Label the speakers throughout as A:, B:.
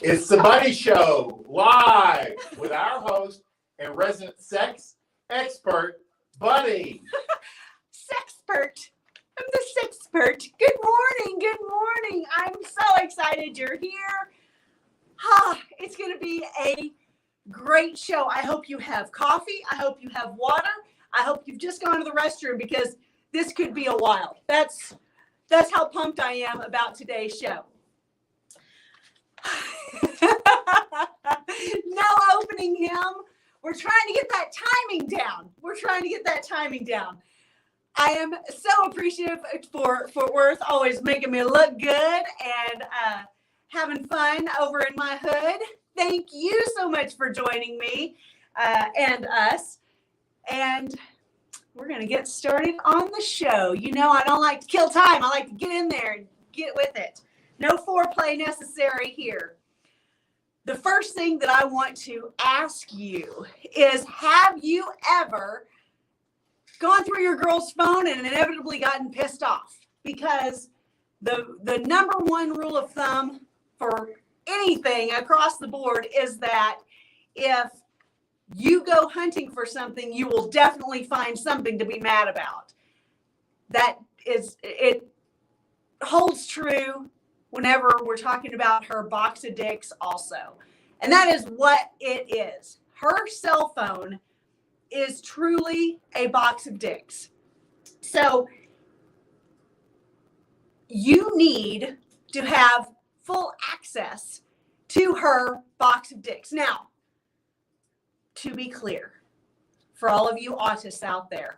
A: It's the Bunny Show, live with our host and resident sex expert, Bunny.
B: Sexpert. I'm the sexpert. Good morning. Good morning. I'm so excited you're here. It's going to be a great show. I hope you have coffee. I hope you have water. I hope you've just gone to the restroom because this could be a while. That's how pumped I am about today's show. No opening him. We're trying to get that timing down. I am so appreciative for Worth always making me look good and having fun over in my hood. Thank you so much for joining me and us. And we're going to get started on the show. You know, I don't like to kill time. I like to get in there and get with it. No foreplay necessary here. The first thing that I want to ask you is, have you ever gone through your girl's phone and inevitably gotten pissed off? Because the number one rule of thumb for anything across the board is that if you go hunting for something, you will definitely find something to be mad about. It holds true whenever we're talking about her box of dicks also. And that is what it is. Her cell phone is truly a box of dicks. So you need to have full access to her box of dicks. Now, to be clear, for all of you autists out there,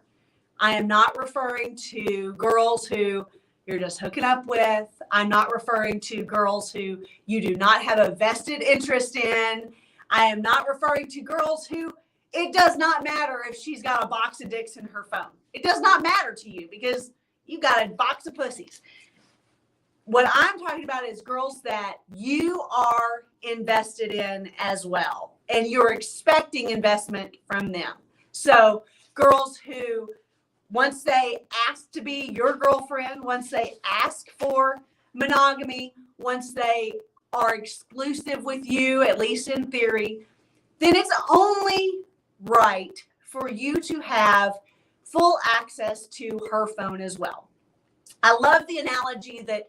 B: I am not referring to girls who you're just hooking up with. I'm not referring to girls who you do not have a vested interest in. I am not referring to girls who it does not matter if she's got a box of dicks in her phone. It does not matter to you because you've got a box of pussies. What I'm talking about is girls that you are invested in as well, and you're expecting investment from them. So girls who, once they ask to be your girlfriend, once they ask for monogamy, once they are exclusive with you, at least in theory, then it's only right for you to have full access to her phone as well. I love the analogy that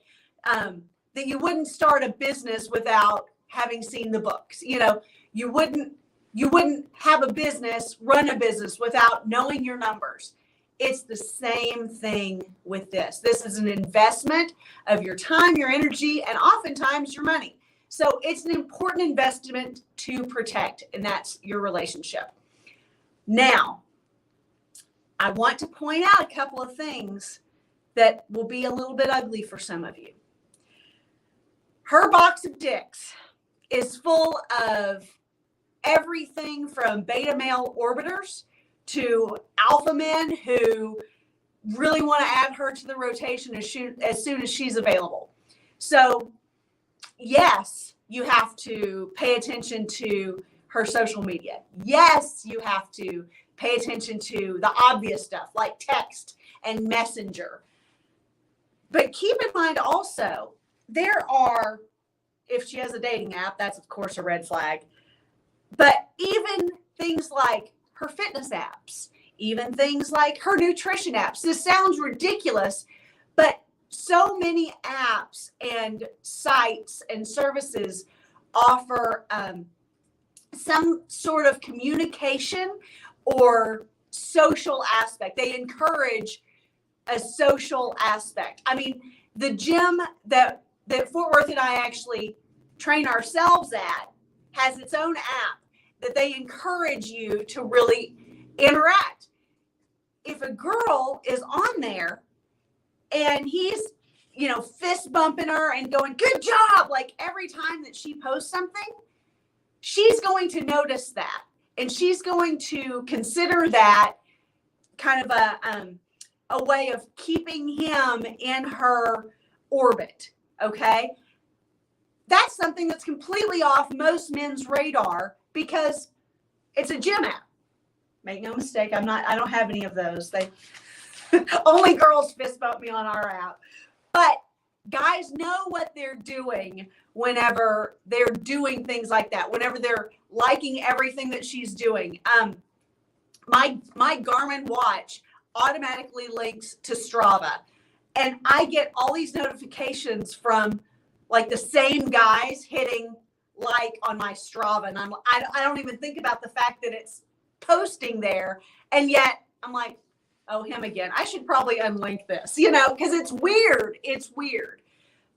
B: you wouldn't start a business without having seen the books. You know, you wouldn't have a business, run a business without knowing your numbers. It's the same thing with this. This is an investment of your time, your energy, and oftentimes your money. So it's an important investment to protect, and that's your relationship. Now, I want to point out a couple of things that will be a little bit ugly for some of you. Her box of dicks is full of everything from beta male orbiters to alpha men who really want to add her to the rotation as soon as she's available. So, yes, you have to pay attention to her social media. Yes, you have to pay attention to the obvious stuff like text and messenger. But keep in mind also, there are, if she has a dating app, that's of course a red flag. But even things like her fitness apps, even things like her nutrition apps. This sounds ridiculous, but so many apps and sites and services offer some sort of communication or social aspect. They encourage a social aspect. I mean, the gym that Fort Worth and I actually train ourselves at has its own app that they encourage you to really interact. If a girl is on there and he's, fist bumping her and going, good job, like every time that she posts something, she's going to notice that. And she's going to consider that kind of a way of keeping him in her orbit. Okay. That's something that's completely off most men's radar because it's a gym app. Make no mistake, I don't have any of those. Only girls fist bump me on our app. But guys know what they're doing whenever they're doing things like that, whenever they're liking everything that she's doing. My Garmin watch automatically links to Strava, and I get all these notifications from like the same guys hitting like on my Strava, and I don't even think about the fact that it's posting there, and yet I'm like, oh, him again. I should probably unlink this, because it's weird. It's weird.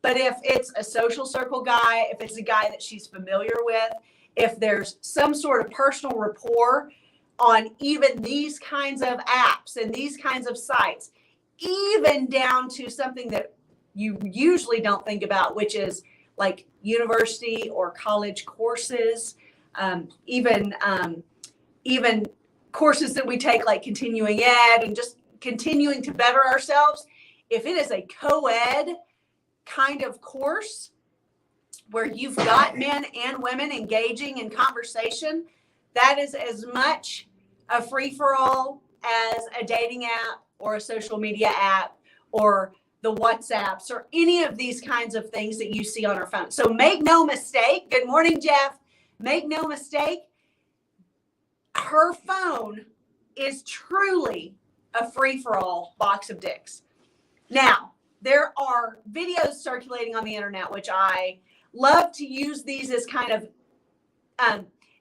B: But if it's a social circle guy, if it's a guy that she's familiar with, if there's some sort of personal rapport on even these kinds of apps and these kinds of sites, even down to something that you usually don't think about, which is like university or college courses, even courses that we take like continuing ed and just continuing to better ourselves. If it is a co-ed kind of course where you've got men and women engaging in conversation, that is as much a free-for-all as a dating app or a social media app or the WhatsApps or any of these kinds of things that you see on our phone. So make no mistake. Good morning, Jeff. Make no mistake. Her phone is truly a free-for-all box of dicks. Now, there are videos circulating on the internet, which I love to use these as kind of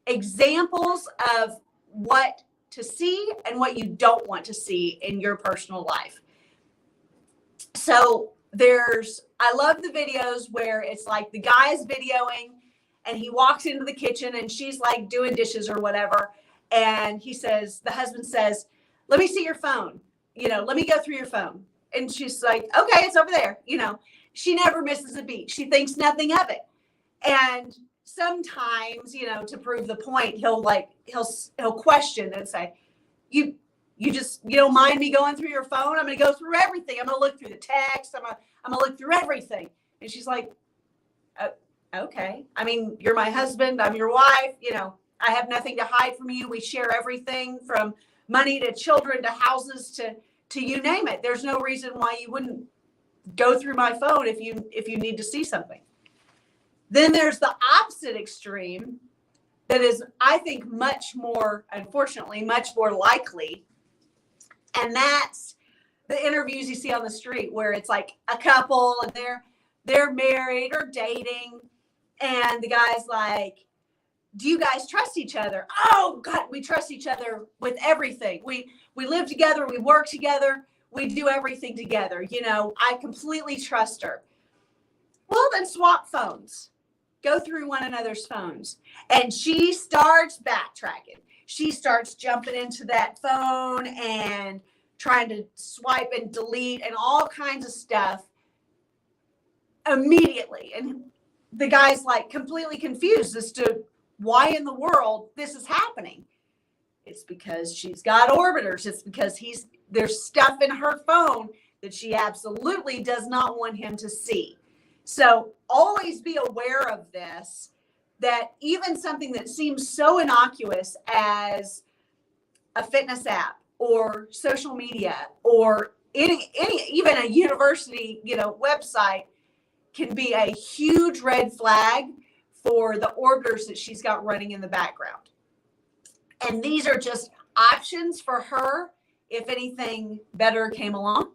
B: examples of what to see and what you don't want to see in your personal life. So I love the videos where it's like the guy's videoing and he walks into the kitchen and she's like doing dishes or whatever. And the husband says, let me see your phone. Let me go through your phone. And she's like, okay, it's over there. She never misses a beat. She thinks nothing of it. And sometimes, to prove the point, he'll question and say, you don't mind me going through your phone? I'm going to go through everything. I'm going to look through the text. I'm going to look through everything. And she's like, okay. I mean, you're my husband. I'm your wife. I have nothing to hide from you. We share everything from money to children to houses to you name it. There's no reason why you wouldn't go through my phone if you need to see something. Then there's the opposite extreme that is, I think, unfortunately, much more likely. And that's the interviews you see on the street where it's like a couple and they're married or dating. And the guy's like, do you guys trust each other? Oh God, we trust each other with everything. We live together. We work together. We do everything together. I completely trust her. Well, then swap phones. Go through one another's phones. And she starts backtracking. She starts jumping into that phone and trying to swipe and delete and all kinds of stuff immediately. And the guy's like completely confused as to why in the world this is happening. It's because she's got orbiters. It's because there's stuff in her phone that she absolutely does not want him to see. So always be aware of this, that even something that seems so innocuous as a fitness app or social media or any even a university, website can be a huge red flag for the orbiters that she's got running in the background. And these are just options for her if anything better came along,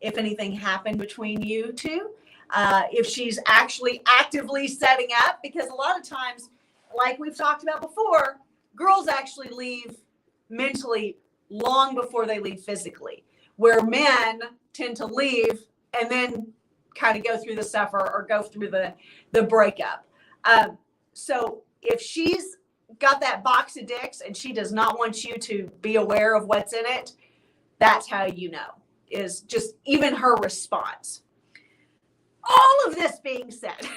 B: if anything happened between you two, if she's actually actively setting up, because a lot of times, like we've talked about before, girls actually leave mentally long before they leave physically, where men tend to leave and then kind of go through the stuff or go through the breakup. So if she's got that box of dicks and she does not want you to be aware of what's in it, that's how you know, is just even her response. All of this being said,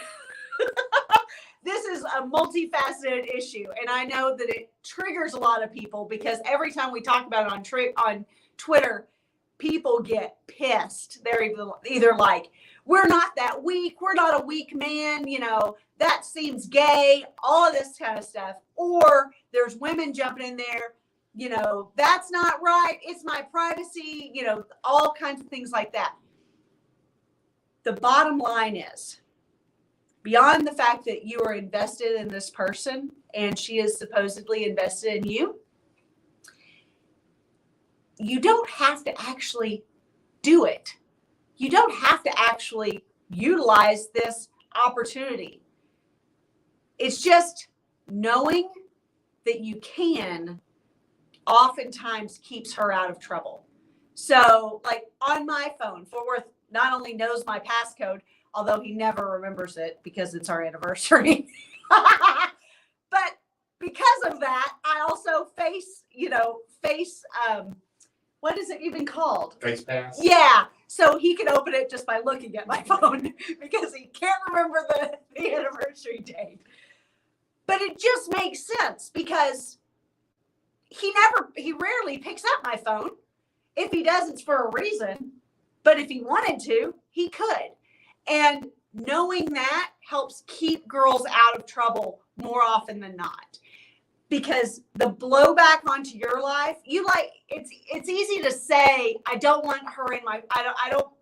B: this is a multifaceted issue, and I know that it triggers a lot of people because every time we talk about it on Twitter, people get pissed. They're either like, we're not that weak. We're not a weak man. That seems gay, all of this kind of stuff. Or there's women jumping in there, that's not right. It's my privacy, all kinds of things like that. the bottom line is, beyond the fact that you are invested in this person and she is supposedly invested in you, you don't have to actually do it. You don't have to actually utilize this opportunity. It's just knowing that you can oftentimes keeps her out of trouble. So like on my phone, Fort Worth not only knows my passcode, although he never remembers it because it's our anniversary, but because of that, I also face, what is it even called?
A: Face pass.
B: Yeah. So he can open it just by looking at my phone because he can't remember the anniversary date. But it just makes sense because he rarely picks up my phone. If he does, it's for a reason. But if he wanted to, he could. And knowing that helps keep girls out of trouble more often than not. Because the blowback onto your life, it's easy to say, I don't want her in my, I don't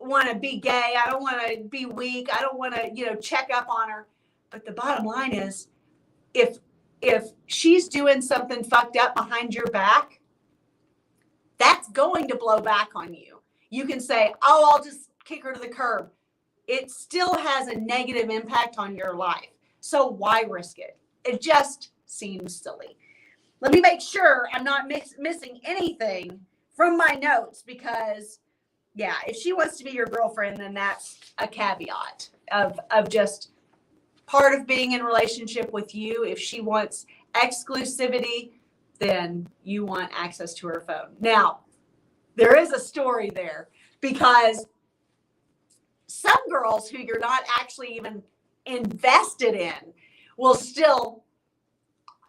B: want to be gay. I don't want to be weak. I don't want to, check up on her. But the bottom line is, if she's doing something fucked up behind your back, that's going to blow back on you. You can say, oh, I'll just kick her to the curb. It still has a negative impact on your life. So why risk it? It just seems silly. Let me make sure I'm not missing anything from my notes because, yeah, if she wants to be your girlfriend, then that's a caveat of just part of being in a relationship with you. If she wants exclusivity, then you want access to her phone. Now, there is a story there because some girls who you're not actually even invested in will still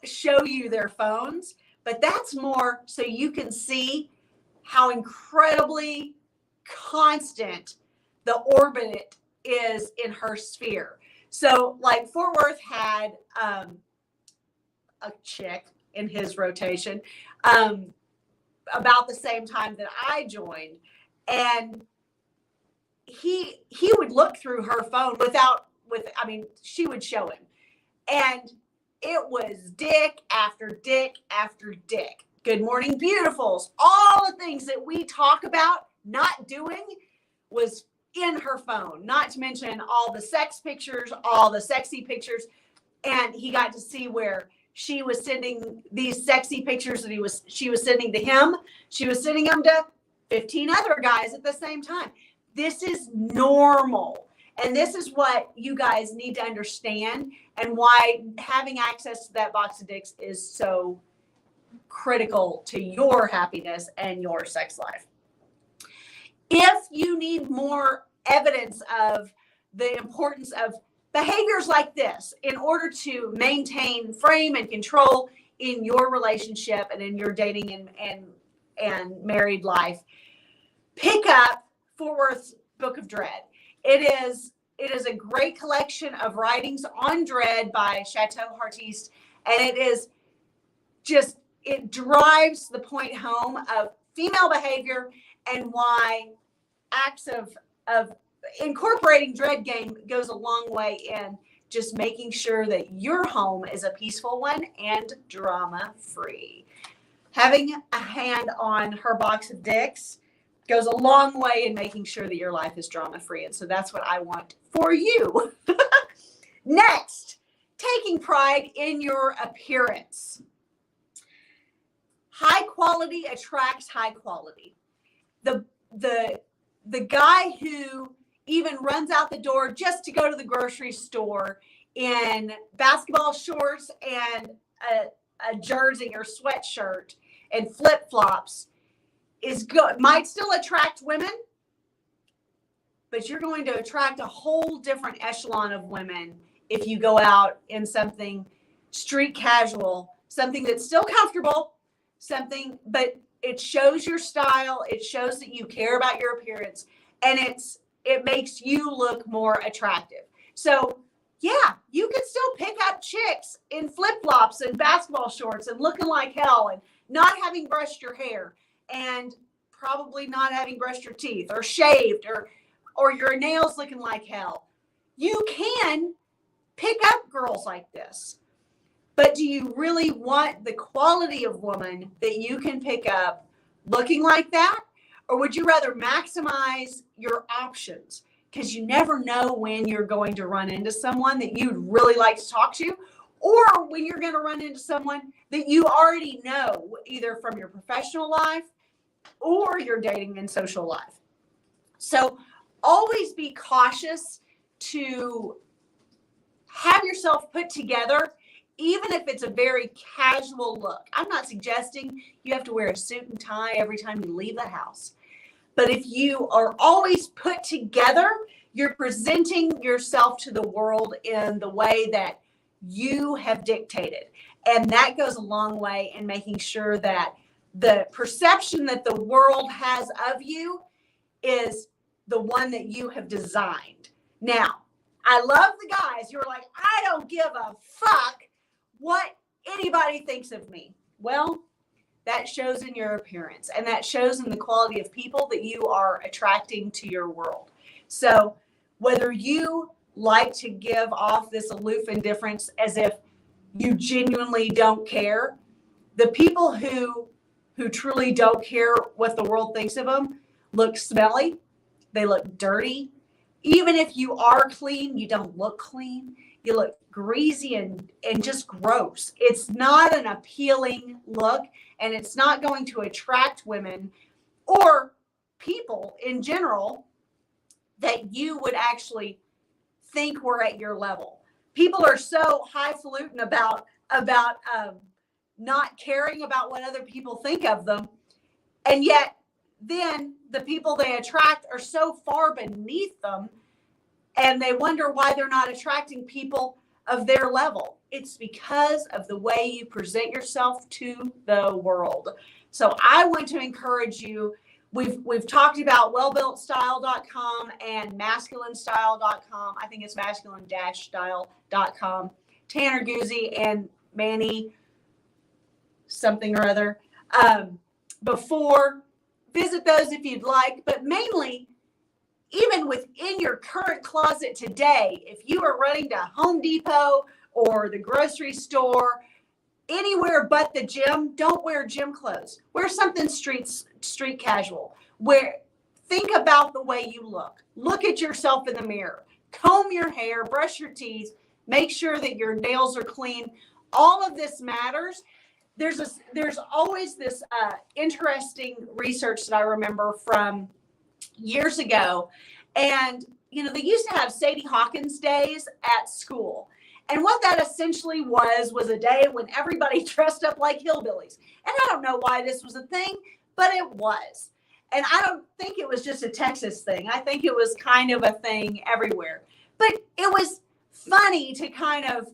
B: show you their phones, but that's more so you can see how incredibly constant the orbit is in her sphere. So like Fort Worth had a chick in his rotation about the same time that I joined, and he would look through her phone she would show him, and it was dick after dick after dick. Good morning, beautifuls. All the things that we talk about not doing was in her phone, not to mention all the sex pictures, all the sexy pictures. And he got to see where she was sending these sexy pictures that she was sending to him. She was sending them to 15 other guys at the same time. This is normal. And this is what you guys need to understand and why having access to that box of dicks is so critical to your happiness and your sex life. If you need more evidence of the importance of behaviors like this in order to maintain frame and control in your relationship and in your dating and married life, pick up Fort Worth's Book of Dread. It is a great collection of writings on dread by CHATEAU HEARTISTE, and it drives the point home of female behavior and why acts of incorporating dread game goes a long way in just making sure that your home is a peaceful one and drama free. Having a hand on her box of dicks goes a long way in making sure that your life is drama free. And so that's what I want for you. Next, taking pride in your appearance. High quality attracts high quality. The guy who even runs out the door just to go to the grocery store in basketball shorts and a jersey or sweatshirt and flip-flops might still attract women, but you're going to attract a whole different echelon of women if you go out in something street casual, something that's still comfortable, but it shows your style, it shows that you care about your appearance, and it makes you look more attractive. So yeah, you can still pick up chicks in flip-flops and basketball shorts and looking like hell and not having brushed your hair and probably not having brushed your teeth or shaved or your nails looking like hell. You can pick up girls like this. But do you really want the quality of woman that you can pick up looking like that? Or would you rather maximize your options? Because you never know when you're going to run into someone that you'd really like to talk to, or when you're going to run into someone that you already know, either from your professional life or your dating and social life. So always be cautious to have yourself put together, even if it's a very casual look. I'm not suggesting you have to wear a suit and tie every time you leave the house. But if you are always put together, you're presenting yourself to the world in the way that you have dictated. And that goes a long way in making sure that the perception that the world has of you is the one that you have designed. Now, I love the guys who are like, I don't give a fuck what anybody thinks of me. Well, that shows in your appearance, and that shows in the quality of people that you are attracting to your world. So whether you like to give off this aloof indifference as if you genuinely don't care, the people who truly don't care what the world thinks of them look smelly, they look dirty. Even if you are clean, you don't look clean. You look greasy and just gross. It's not an appealing look, and it's not going to attract women or people in general that you would actually think were at your level. People are so highfalutin about not caring about what other people think of them, and yet then the people they attract are so far beneath them, and they wonder why they're not attracting people of their level. It's because of the way you present yourself to the world. So I want to encourage you. We've talked about wellbuiltstyle.com and masculinestyle.com. I think it's masculine-style.com. Tanner Guzzi and Manny something or other. Before, visit those if you'd like, but mainly, even within your current closet today, if you are running to Home Depot or the grocery store, anywhere but the gym, don't wear gym clothes. Wear something street casual. Think about the way you look. Look at yourself in the mirror. Comb your hair, brush your teeth, make sure that your nails are clean. All of this matters. There's always this interesting research that I remember from years ago. And, they used to have Sadie Hawkins days at school. And what that essentially was a day when everybody dressed up like hillbillies. And I don't know why this was a thing, but it was. And I don't think it was just a Texas thing. I think it was kind of a thing everywhere. But it was funny to kind of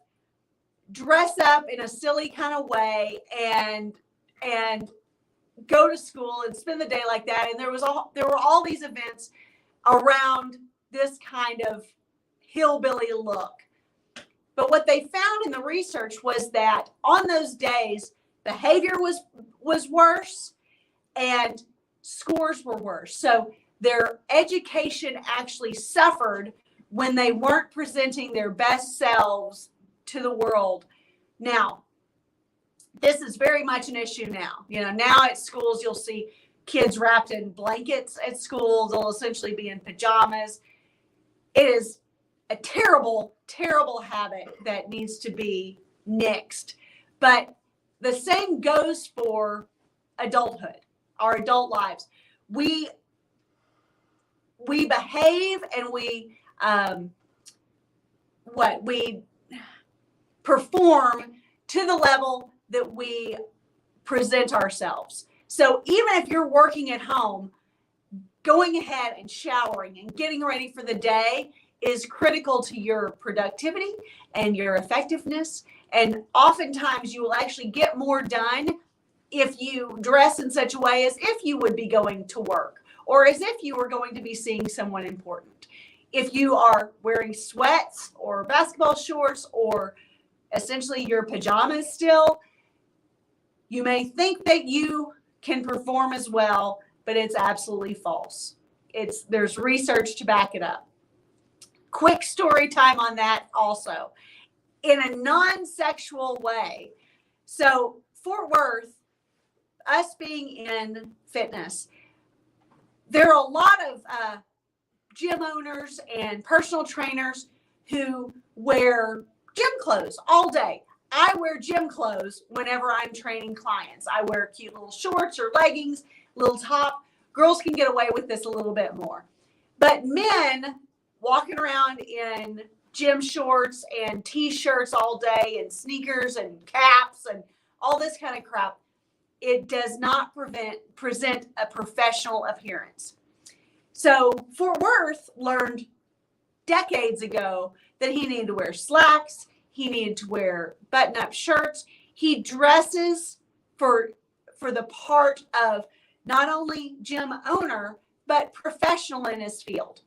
B: dress up in a silly kind of way and go to school and spend the day like that. And there were all these events around this kind of hillbilly look. But what they found in the research was that on those days, behavior was worse and scores were worse. So their education actually suffered when they weren't presenting their best selves to the world. Now, this is very much an issue now. Now at schools, you'll see kids wrapped in blankets at schools. They'll essentially be in pajamas. It is a terrible, terrible habit that needs to be nixed. But the same goes for adulthood, our adult lives. We behave and we perform to the level that we present ourselves. So even if you're working at home, going ahead and showering and getting ready for the day is critical to your productivity and your effectiveness. And oftentimes you will actually get more done if you dress in such a way as if you would be going to work or as if you were going to be seeing someone important. If you are wearing sweats or basketball shorts or essentially your pajamas still, you may think that you can perform as well, but it's absolutely false. There's research to back it up. Quick story time on that also, in a non-sexual way. So Fort Worth, us being in fitness, there are a lot of gym owners and personal trainers who wear gym clothes all day. I wear gym clothes whenever I'm training clients. I wear cute little shorts or leggings, little top. Girls can get away with this a little bit more. But men walking around in gym shorts and t-shirts all day and sneakers and caps and all this kind of crap, it does not present a professional appearance. So Fort Worth learned decades ago that he needed to wear slacks. He needed to wear button-up shirts. He dresses for the part of not only gym owner, but professional in his field.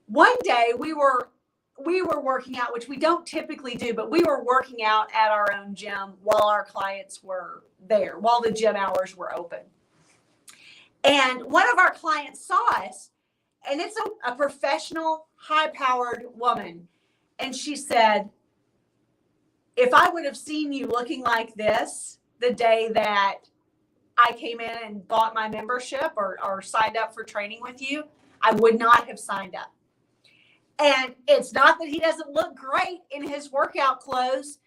B: One day we were working out, which we don't typically do, but we were working out at our own gym while our clients were there, while the gym hours were open. And one of our clients saw us, and it's a professional, high-powered woman. And she said, if I would have seen you looking like this the day that I came in and bought my membership or signed up for training with you, I would not have signed up. And it's not that he doesn't look great in his workout clothes,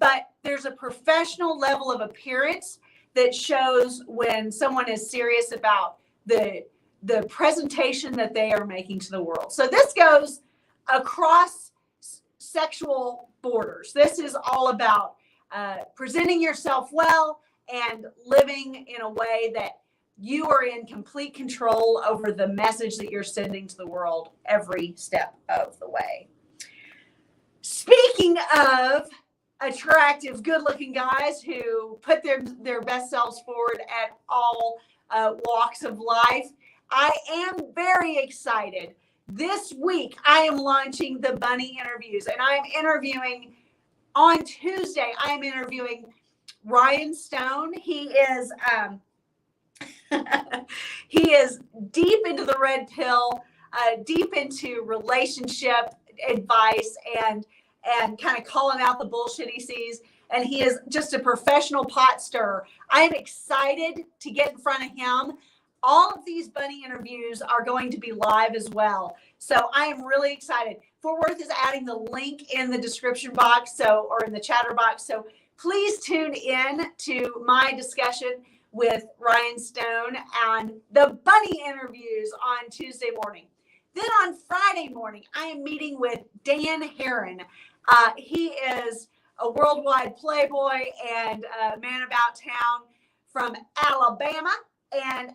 B: but there's a professional level of appearance that shows when someone is serious about the presentation that they are making to the world. So this goes across sexual borders. This is all about presenting yourself well and living in a way that you are in complete control over the message that you're sending to the world every step of the way. Speaking of attractive, good-looking guys who put their best selves forward at all walks of life, I am very excited. This week, I am launching the Bunny interviews, and I'm interviewing on Tuesday. I am interviewing Ryan Stone. He is he is deep into the red pill, deep into relationship advice and kind of calling out the bullshit he sees. And he is just a professional pot stirrer. I am excited to get in front of him. All of these Bunny interviews are going to be live as well. So I am really excited. Fort Worth is adding the link in the description box, or in the chatter box. So please tune in to my discussion with Ryan Stone and the Bunny interviews on Tuesday morning. Then on Friday morning, I am meeting with Dan Heron. He is a worldwide Playboy and a man about town from Alabama. And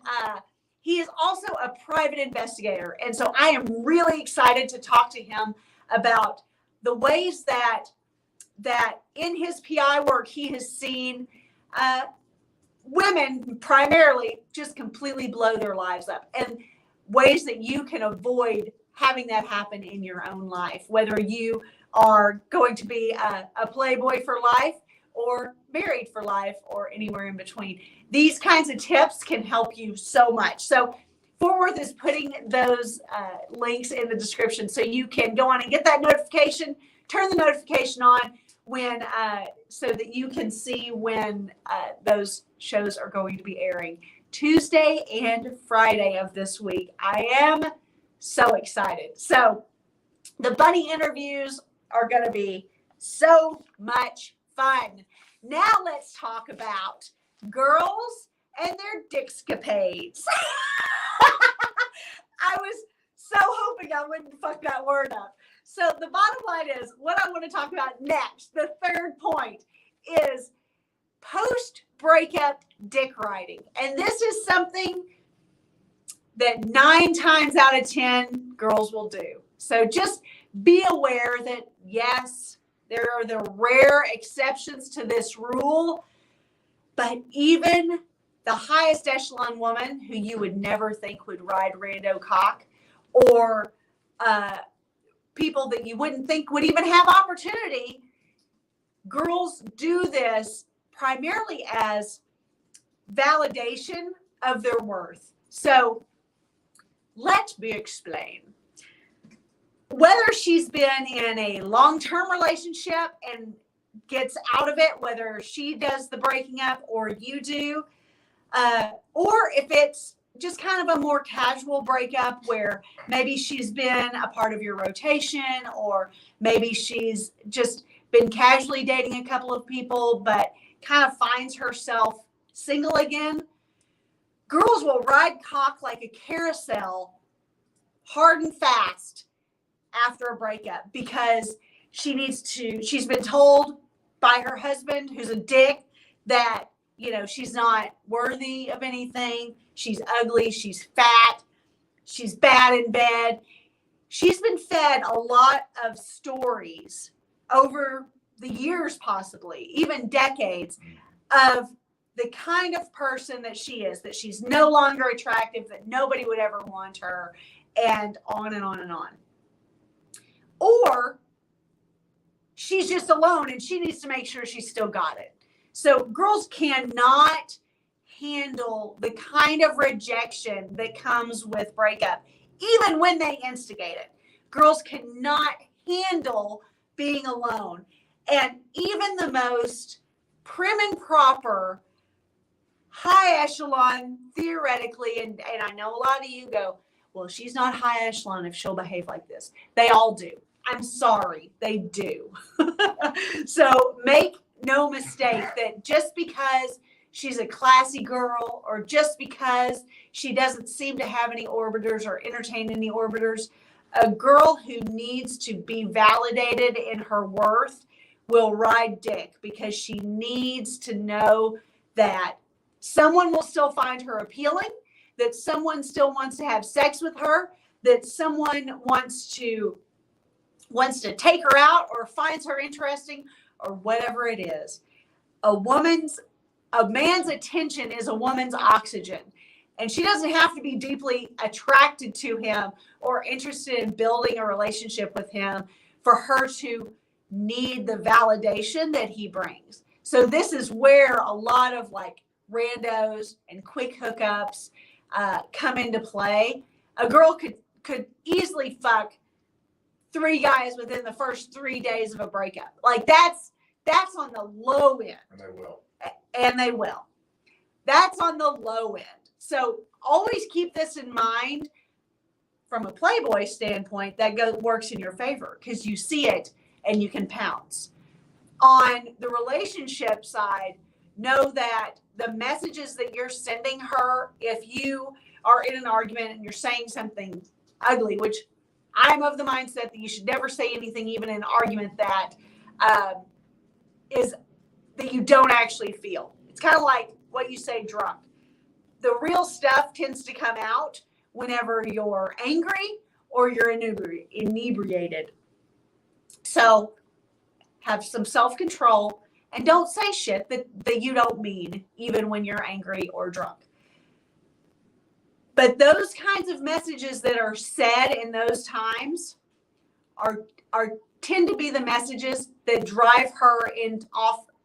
B: he is also a private investigator. And so I am really excited to talk to him about the ways that in his PI work, he has seen women primarily just completely blow their lives up, and ways that you can avoid having that happen in your own life, whether you are going to be a Playboy for life or married for life or anywhere in between. These kinds of tips can help you so much. So Fort Worth is putting those links in the description so you can go on and get that notification, turn the notification on when so that you can see when those shows are going to be airing Tuesday and Friday of this week. I am so excited. So the Bunny interviews are going to be so much fun. Now let's talk about girls and their dickscapades. I was so hoping I wouldn't fuck that word up. So the bottom line is, what I want to talk about next, the third point, is post-breakup dick riding. And this is something that 9 times out of 10 girls will do. So just be aware that, yes, there are the rare exceptions to this rule, but even the highest echelon woman who you would never think would ride rando cock, or people that you wouldn't think would even have opportunity, girls do this primarily as validation of their worth. So let me explain. Whether she's been in a long-term relationship and gets out of it, whether she does the breaking up or you do, or if it's just kind of a more casual breakup where maybe she's been a part of your rotation, or maybe she's just been casually dating a couple of people but kind of finds herself single again. Girls will ride cock like a carousel, hard and fast, after a breakup, because she's been told by her husband, who's a dick, that, you know, she's not worthy of anything. She's ugly. She's fat. She's bad in bed. She's been fed a lot of stories over the years, possibly even decades, of the kind of person that she is, that she's no longer attractive, that nobody would ever want her, and on and on and on. Or she's just alone and she needs to make sure she's still got it. So girls cannot handle the kind of rejection that comes with breakup, even when they instigate it. Girls cannot handle being alone. And even the most prim and proper, high echelon, theoretically, and I know a lot of you go, well, she's not high echelon if she'll behave like this. They all do. I'm sorry, they do. So make no mistake that just because she's a classy girl, or just because she doesn't seem to have any orbiters or entertain any orbiters, a girl who needs to be validated in her worth will ride dick, because she needs to know that someone will still find her appealing, that someone still wants to have sex with her, that someone wants to take her out or finds her interesting, or whatever it is. A man's attention is a woman's oxygen. And she doesn't have to be deeply attracted to him or interested in building a relationship with him for her to need the validation that he brings. So this is where a lot of like randos and quick hookups come into play. A girl could easily fuck 3 guys within the first 3 days of a breakup. Like that's on the low end. And they will. That's on the low end. So always keep this in mind from a Playboy standpoint. That works in your favor, because you see it and you can pounce. On the relationship side, know that the messages that you're sending her, if you are in an argument and you're saying something ugly, which I'm of the mindset that you should never say anything, even in an argument, that is that you don't actually feel. It's kind of like what you say drunk. The real stuff tends to come out whenever you're angry or you're inebriated. So have some self-control and don't say shit that you don't mean, even when you're angry or drunk. But those kinds of messages that are said in those times are tend to be the messages that drive her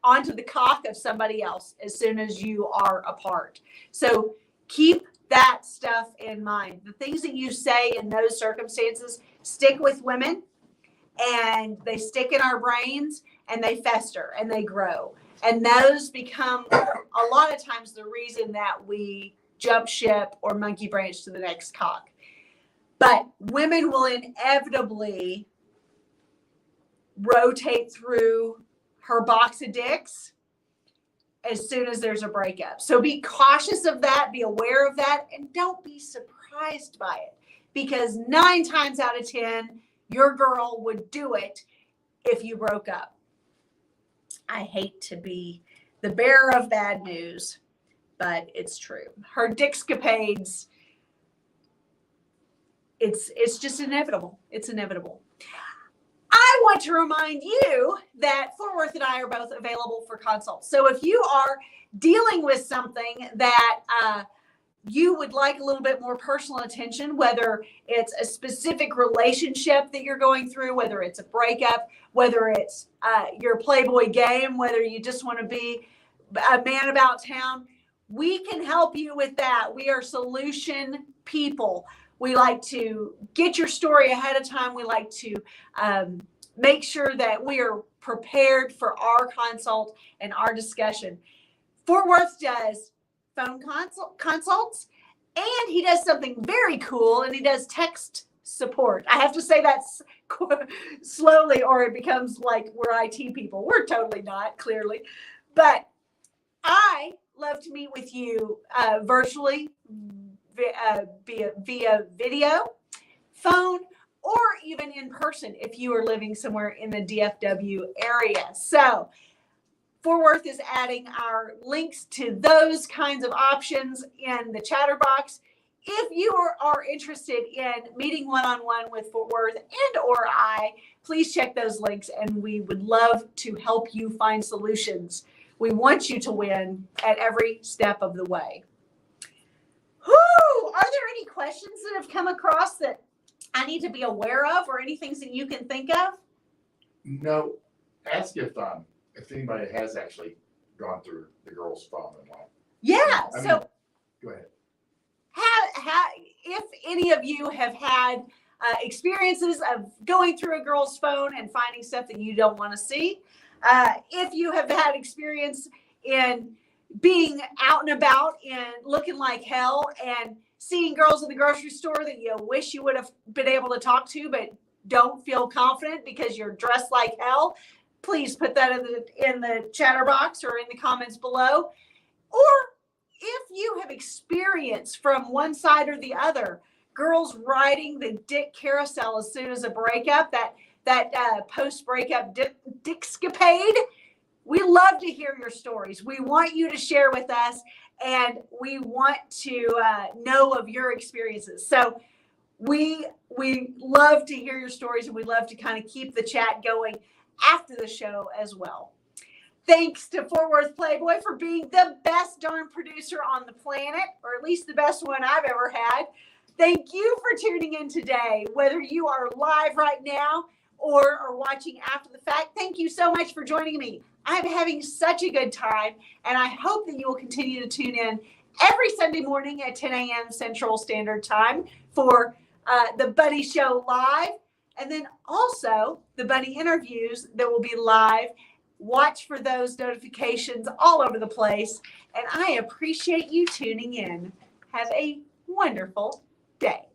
B: onto the cock of somebody else as soon as you are apart. So keep that stuff in mind. The things that you say in those circumstances stick with women, and they stick in our brains, and they fester and they grow. And those become a lot of times the reason that we jump ship or monkey branch to the next cock. But women will inevitably rotate through her box of dicks as soon as there's a breakup. So be cautious of that, be aware of that, and don't be surprised by it, because 9 times out of 10, your girl would do it if you broke up. I hate to be the bearer of bad news, but it's true. Her dickscapades, it's just inevitable. It's inevitable. I want to remind you that Fort Worth and I are both available for consults. So if you are dealing with something that you would like a little bit more personal attention, whether it's a specific relationship that you're going through, whether it's a breakup, whether it's your Playboy game, whether you just want to be a man about town, we can help you with that. We are solution people. We like to get your story ahead of time. We like to make sure that we are prepared for our consult and our discussion. Fort Worth does phone consults, and he does something very cool, and he does text support. I have to say that slowly, or it becomes like we're IT people. We're totally not, clearly. But I love to meet with you virtually via video, phone, or even in person if you are living somewhere in the DFW area. So Fort Worth is adding our links to those kinds of options in the chatter box. If you are interested in meeting one-on-one with Fort Worth and or I, please check those links, and we would love to help you find solutions. We want you to win at every step of the way. Whew! Are there any questions that have come across that I need to be aware of, or any things that you can think of?
A: No. Ask if anybody has actually gone through the girl's phone and what.
B: Yeah. So
A: go ahead.
B: If any of you have had experiences of going through a girl's phone and finding stuff that you don't want to see, if you have had experience in being out and about and looking like hell and seeing girls in the grocery store that you wish you would have been able to talk to but don't feel confident because you're dressed like hell, please put that in the chatter box or in the comments below. Or if you have experienced from one side or the other, girls riding the dick carousel as soon as a breakup, that post-breakup dickscapade, we love to hear your stories. We want you to share with us, and we want to know of your experiences. So we love to hear your stories, and we love to kind of keep the chat going after the show as well. Thanks to Fort Worth Playboy for being the best darn producer on the planet, or at least the best one I've ever had. Thank you for tuning in today, whether you are live right now or are watching after the fact. Thank you so much for joining me. I'm having such a good time, and I hope that you will continue to tune in every Sunday morning at 10 a.m. Central Standard Time for the Bunny Show Live, and then also the Bunny interviews that will be live. Watch for those notifications all over the place, and I appreciate you tuning in. Have a wonderful day.